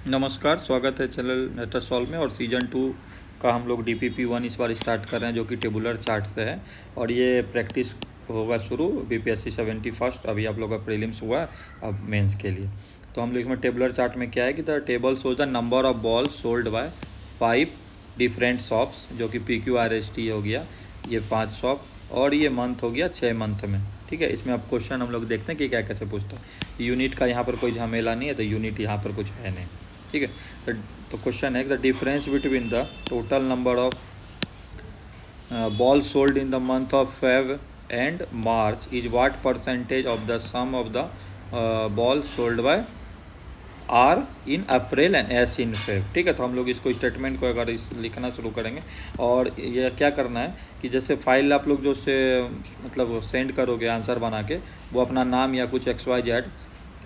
नमस्कार, स्वागत है चैनल नेटर सॉल्व में। और सीज़न 2 का हम लोग DPP 1 इस बार स्टार्ट कर रहे हैं, जो कि टेबुलर चार्ट से है। और ये प्रैक्टिस होगा शुरू BPSC 71। अभी आप लोग का प्रीलिम्स हुआ है, अब मेंस के लिए। तो हम लोग इसमें टेबुलर चार्ट में क्या है कि the table shows the number of balls sold bye 5 different shops, जो कि PQRST हो गया, ये 5 शॉप, और ये मंथ हो गया 6 मंथ में। ठीक है, इसमें अब क्वेश्चन हम लोग देखते हैं कि क्या कैसे पूछता है। यूनिट का यहाँ पर कोई झमेला नहीं है, तो यूनिट यहाँ पर कुछ है नहीं। ठीक है, तो क्वेश्चन है the difference between the total number of ball sold in the month of Feb and March is what percentage of the sum of the ball sold by R in April and S in Feb. ठीक है, तो हम लोग इसको statement को अगर लिखना शुरू करेंगे, और ये क्या करना है कि जैसे फाइल आप लोग जो से मतलब सेंड करोगे आंसर बना के, वो अपना नाम या कुछ XYZ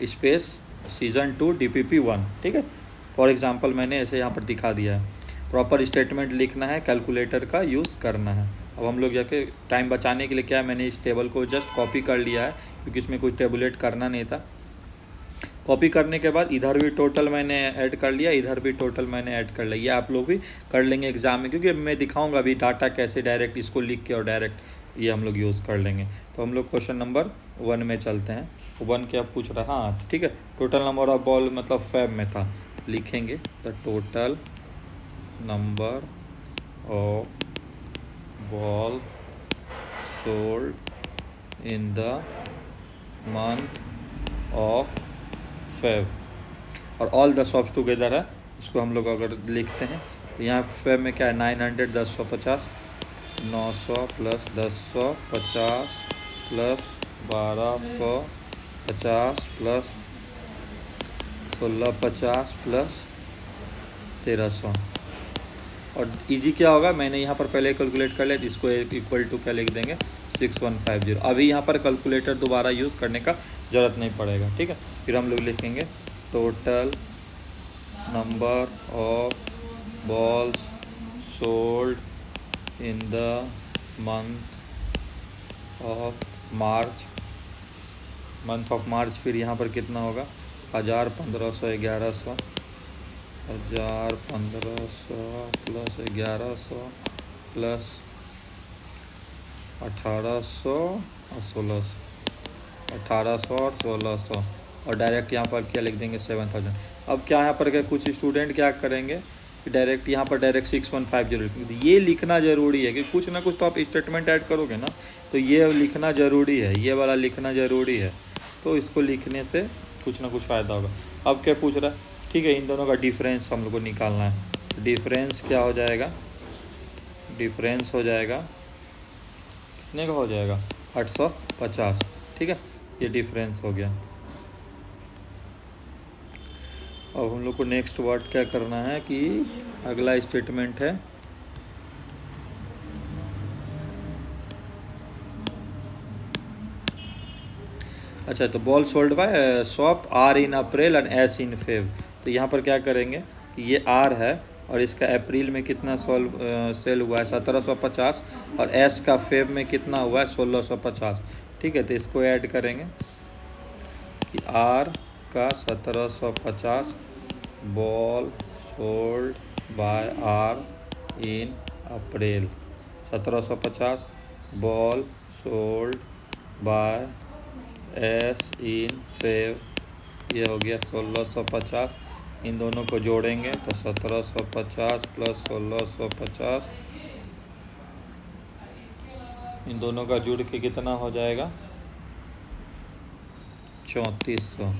स्पेस सीज़न 2 DPP 1। ठीक है, फॉर एग्जांपल मैंने ऐसे यहाँ पर दिखा दिया है। प्रॉपर स्टेटमेंट लिखना है, कैलकुलेटर का यूज़ करना है। अब हम लोग जाके टाइम बचाने के लिए क्या है, मैंने इस टेबल को जस्ट कॉपी कर लिया है, क्योंकि इसमें कुछ टेबुलेट करना नहीं था। कॉपी करने के बाद इधर भी टोटल मैंने ऐड कर लिया, इधर भी टोटल मैंने ऐड कर लिया। आप लोग भी कर लेंगे एग्जाम में, क्योंकि मैं दिखाऊंगा अभी डाटा कैसे डायरेक्ट इसको लिख के और डायरेक्ट ये हम लोग यूज़ कर लेंगे। तो हम लोग क्वेश्चन नंबर 1 में चलते हैं। 1 क्या पूछ रहा है? हाँ ठीक है, टोटल नंबर ऑफ बॉल मतलब फेब में था, लिखेंगे the total number of ball sold in the month of Feb, और ऑल द शॉप्स टुगेदर है। इसको हम लोग अगर लिखते हैं तो यहाँ फेब में क्या है, 900 1050 900 प्लस 1050 प्लस 1250 प्लस 1650 प्लस 1300। और इजी क्या होगा, मैंने यहाँ पर पहले कैलकुलेट कर लिया, इसको इक्वल टू क्या लिख देंगे 6150। अभी यहाँ पर कैलकुलेटर दोबारा यूज़ करने का ज़रूरत नहीं पड़ेगा। ठीक है, फिर हम लोग लिखेंगे total number of balls sold in the month of March. फिर यहाँ पर कितना होगा, 1000 1500 1100, 1000 1500 प्लस 1100 प्लस 1800 और 1600, 1800 और 1600, और डायरेक्ट यहाँ पर क्या लिख देंगे 7000। अब क्या यहाँ पर क्या कुछ स्टूडेंट क्या करेंगे कि डायरेक्ट यहाँ पर डायरेक्ट 6150 लिखेंगे। ये लिखना ज़रूरी है कि कुछ ना कुछ तो आप स्टेटमेंट ऐड करोगे ना, तो ये लिखना ज़रूरी है, ये वाला लिखना ज़रूरी है। तो इसको लिखने से कुछ ना कुछ फ़ायदा होगा। अब क्या पूछ रहा है, ठीक है, इन दोनों का डिफरेंस हम लोग को निकालना है। डिफरेंस क्या हो जाएगा, डिफरेंस हो जाएगा कितने का हो जाएगा, 850। ठीक है, ये डिफरेंस हो गया। अब हम लोग को नेक्स्ट वर्ड क्या करना है कि अगला स्टेटमेंट है अच्छा, तो ball sold by shop R in April and S in Feb. तो यहाँ पर क्या करेंगे कि ये आर है, और इसका अप्रैल में कितना सेल हुआ है 1750, और एस का फेब में कितना हुआ है 1650। ठीक है, तो इसको ऐड करेंगे कि आर का 1750 ball sold by R in April, 1750 ball sold by S in Feb, ये हो गया 1650। इन दोनों को जोड़ेंगे तो 1750 प्लस 1650, इन दोनों का जुड़ के कितना हो जाएगा 3400।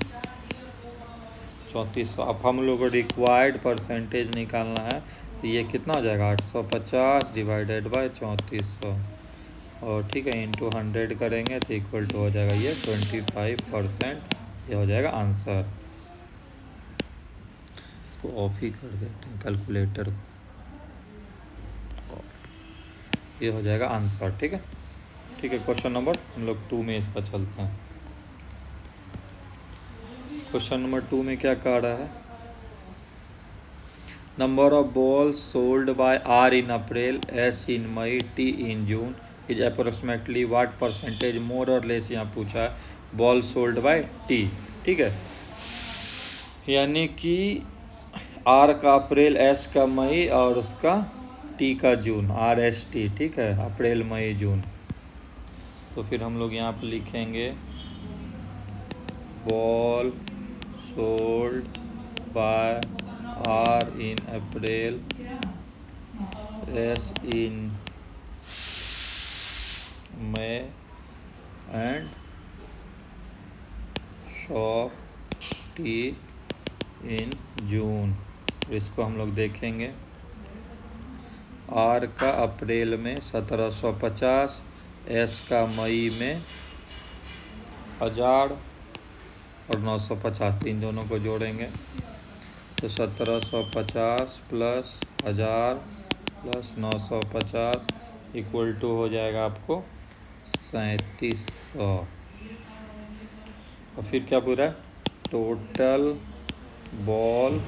अब हम लोग को रिक्वायर्ड परसेंटेज निकालना है, तो ये कितना हो जाएगा 850 डिवाइडेड बाय 3400, और ठीक है इंटू 100 करेंगे तो इक्वल टू हो जाएगा ये 25%। ये हो जाएगा आंसर। इसको ऑफ ही कर देते हैं कैलकुलेटर को, ये हो जाएगा आंसर। ठीक है, ठीक है, क्वेश्चन नंबर हम लोग 2 में इस पर चलते हैं। क्वेश्चन नंबर 2 में क्या कह रहा है, number of balls sold by R in April, S in May, T in June is approximately what percentage more और लेस। यहाँ पूछा है बॉल सोल्ड बाय टी। ठीक है, यानी कि आर का अप्रैल, एस का मई और उसका टी का जून, RST, ठीक है, अप्रैल मई जून। तो फिर हम लोग यहाँ पर लिखेंगे ball sold by R in April, S in May and shop T in June. इसको हम लोग देखेंगे। आर का अप्रैल में 1750, एस का मई में 1000 और 950, इन दोनों को जोड़ेंगे तो 1750 प्लस 1000 प्लस 950 इक्वल टू हो जाएगा आपको 3700। और फिर क्या पूरा total ball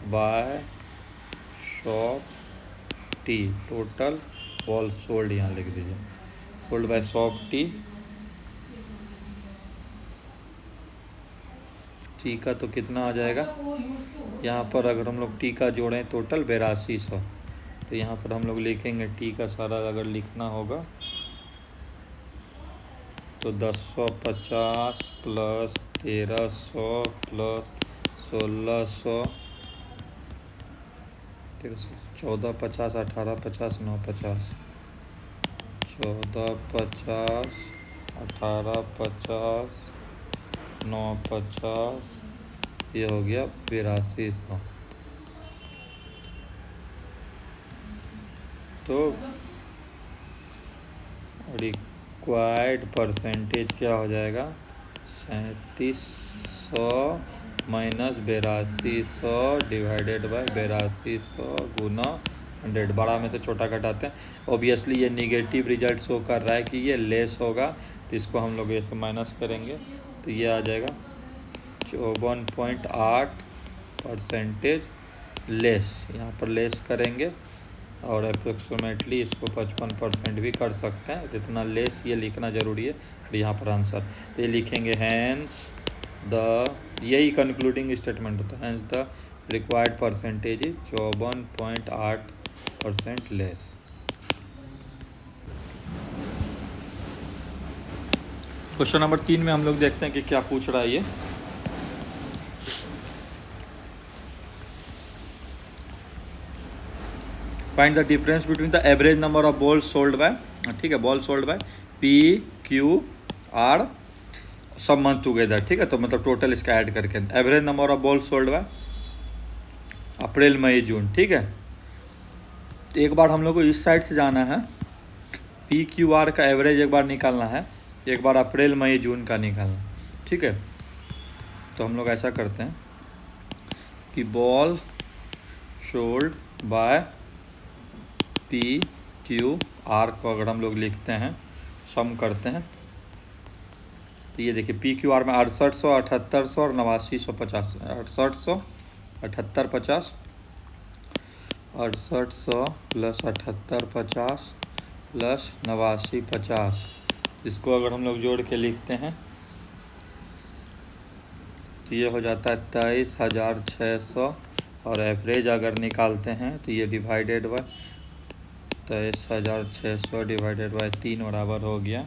by shop T, total ball sold यहाँ लिख दीजिए, sold by shop T. T का तो कितना आ जाएगा यहाँ पर, अगर हम लोग टी का जोड़ें टोटल 8200, तो यहाँ पर हम लोग लिखेंगे टी का सारा अगर लिखना होगा तो 1050 प्लस 1300 प्लस 1600, 1450, 1850, 950, 1450, 1850, 950, ये हो गया 8200। तो रिक्वायर्ड परसेंटेज क्या हो जाएगा 3700 माइनस 8200 डिवाइडेड बाय 8200 गुना 100। बड़ा में से छोटा घटाते हैं। ऑब्वियसली ये निगेटिव रिजल्ट शो कर रहा है कि ये लेस होगा, तो इसको हम लोग ऐसे माइनस करेंगे तो ये आ जाएगा 54.8% लेस। यहाँ पर लेस करेंगे और अप्रोक्सीमेटली इसको 55% भी कर सकते हैं, इतना लेस ये लिखना ज़रूरी है। और यहाँ पर आंसर तो ये लिखेंगे हैंस द, यही कंक्लूडिंग स्टेटमेंट होता है, hence the required percentage is 54.8% less. Question number 3 में हम लोग देखते हैं कि क्या पूछ रहा है ये। Find the difference between the average number of ball sold by, ठीक है, बॉल सोल्ड बाय PQR सब मंथ टुगेदर, ठीक है, तो मतलब टोटल इसका ऐड करके average number of ball sold by April May June, ठीक है। तो एक बार हम लोग को इस साइड से जाना है, PQR का एवरेज एक बार निकालना है, एक बार अप्रैल मई जून का निकालना, ठीक है। तो हम लोग ऐसा करते हैं कि बॉल सोल्ड बाय PQR को अगर हम लोग लिखते हैं, सम करते हैं, तो ये देखिए PQR में 6800, 7800 और 8950, 6800, 7850, 6800 प्लस 7850 प्लस 8950, इसको अगर हम लोग जोड़ के लिखते हैं तो ये हो जाता है 23600। और एवरेज अगर निकालते हैं तो ये डिवाइडेड बाय 23600 डिवाइडेड बाय 3 बराबर हो गया,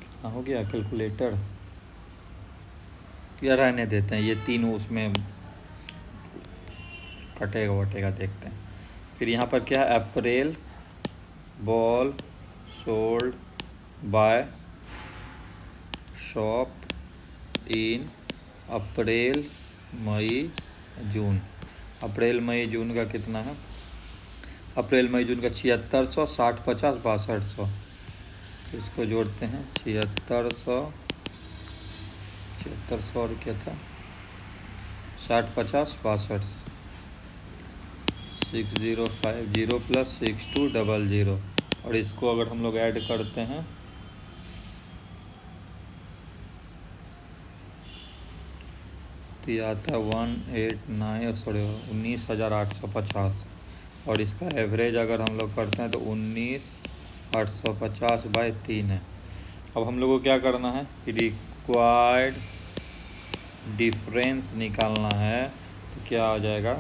कितना हो गया कैलकुलेटर, या रहने देते हैं, ये 3 उसमें कटेगा वटेगा, देखते हैं। फिर यहाँ पर क्या है, April ball sold by shop in April May June. अप्रैल मई जून का कितना है, अप्रैल मई जून का 7600, 60, 50, 6200, इसको जोड़ते हैं 7600 और क्या था 60, 50, 62, 6050 प्लस 6200, और इसको अगर हम लोग ऐड करते हैं तो ये आता है 19,850, और इसका एवरेज अगर हम लोग करते हैं तो 19,850 बाय 3 है। अब हम लोग को क्या करना है, रिक्वायर्ड डिफरेंस निकालना है तो क्या हो जाएगा,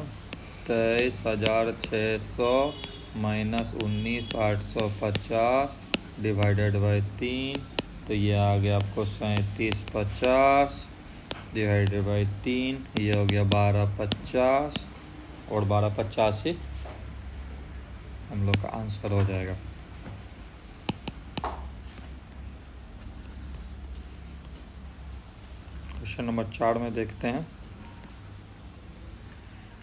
23,600 माइनस 19,850 डिवाइडेड बाई 3, तो ये आ गया आपको 3750 डिवाइडेड बाई 3, ये हो गया 1250 और 1250 ही हम लोग का आंसर हो जाएगा। क्वेश्चन नंबर 4 में देखते हैं।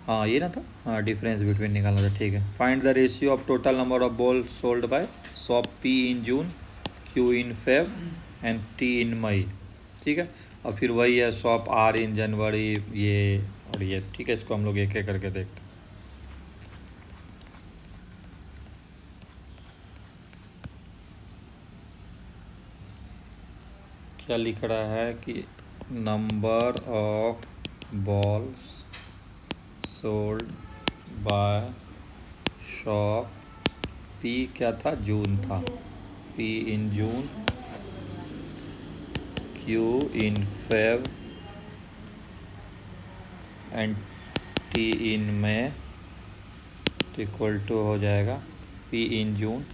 हाँ ये ना था, हाँ डिफरेंस बिटवीन निकालना था, ठीक है। Find the ratio of total number of ball sold by shop P in June, Q in Feb and T in मई, ठीक है। और फिर वही है शॉप R इन जनवरी, ये और ये, ठीक है। इसको हम लोग एक एक करके देखते हैं। क्या लिख रहा है कि number of balls sold by shop P क्या था, जून था, P in June, Q in Feb and T in May equal to हो जाएगा P in June,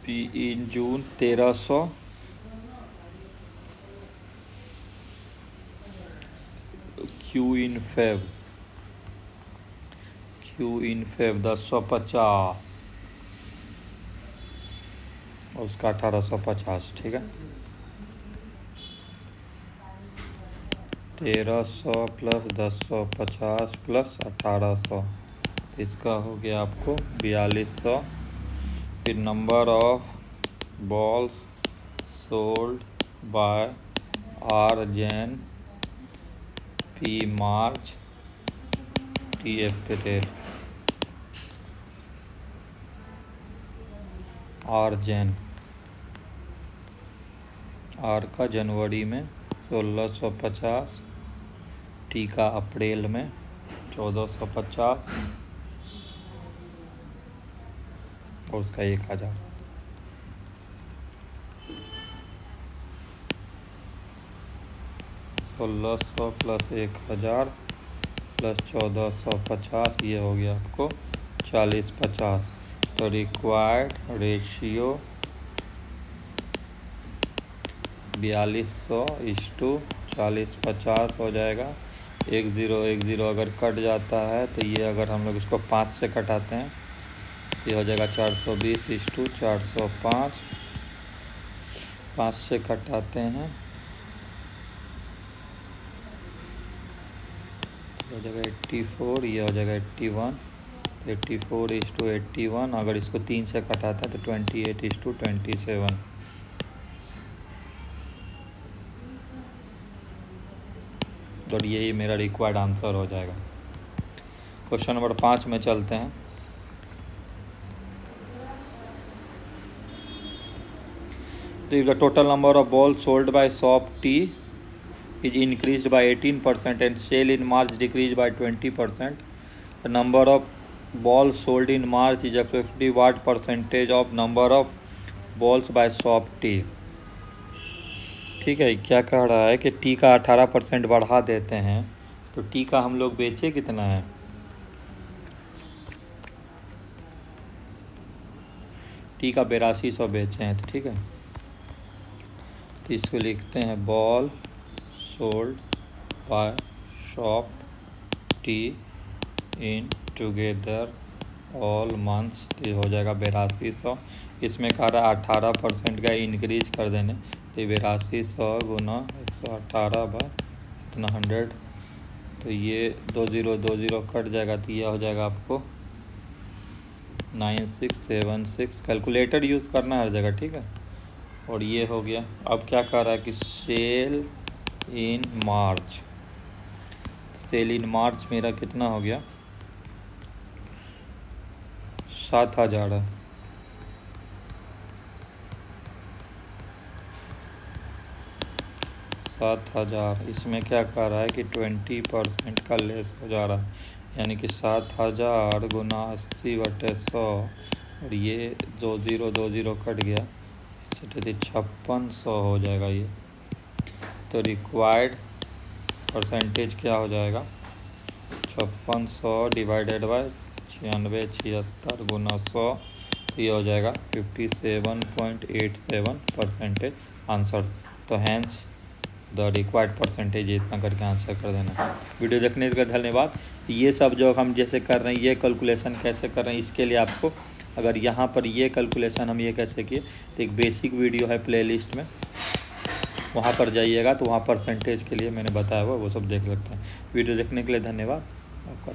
P in June 1300, Q in Feb 1050 और उसका 1850, ठीक है। 1300 प्लस 1050 प्लस 1800, तो इसका हो गया आपको 4200। फिर number of balls sold bye R Jain, P March, T April. R Jain, R का जनवरी में 1650, T का अप्रैल में 1450 और उसका 1000। सोलह सौ प्लस 1000 प्लस 1450, ये हो गया आपको 40-50। तो रिक्वायर्ड रेशियो 4200/40-50 हो जाएगा। 1010 अगर कट जाता है तो ये अगर हम लोग इसको 5 से कटाते हैं तो ये हो जाएगा 420/405। 5 से कटाते हैं हो जाएगा 84, ये हो जाएगा 81। 84/81, अगर इसको 3 से कटाते हैं तो 28/27। तो यही मेरा रिक्वायर्ड आंसर हो जाएगा। क्वेश्चन नंबर 5 में चलते हैं। If the total number of balls sold by shop T is increased by 18% and sale in March decreased by 20%, the number of balls sold in March is approximately what percentage of number of balls by shop T। ठीक है, क्या कह रहा है कि T का 18% बढ़ा देते हैं तो T का हम लोग बेचे कितना है, T का 8200 बेचे हैं, तो ठीक है। तो इसको लिखते हैं ball sold by shop T in together all months, ये हो जाएगा 8200। इसमें कह रहा है 18% का इंक्रीज कर देने, तो 8200 गुना 118 बाय इतना 100, तो ये 2020 कट जाएगा, तो यह हो जाएगा आपको 9676। कैलकुलेटर यूज़ करना है हर जगह, ठीक है। और ये हो गया। अब क्या कर रहा है कि सेल इन मार्च, सेल इन मार्च मेरा कितना हो गया, 7000 है। 7000, इसमें क्या कर रहा है कि 20% का लेस हो जा रहा है, यानी कि 7000 गुना 80/100 और ये 2020 कट गया, 5600 हो जाएगा ये। तो रिक्वायर्ड परसेंटेज क्या हो जाएगा, 5600 डिवाइडेड बाय 9676 गुना 100, ये हो जाएगा 57.87% आंसर। तो हैंस द रिक्वायर्ड परसेंटेज इतना करके आंसर कर देना। वीडियो देखने के लिए धन्यवाद। ये सब जो हम जैसे कर रहे हैं, ये कैलकुलेशन कैसे कर रहे हैं, इसके लिए आपको अगर यहाँ पर ये कैलकुलेशन हम ये कैसे किए, तो एक बेसिक वीडियो है प्लेलिस्ट में, वहाँ पर जाइएगा तो वहाँ परसेंटेज के लिए मैंने बताया हुआ वो सब देख सकते हैं। वीडियो देखने के लिए धन्यवाद आपका।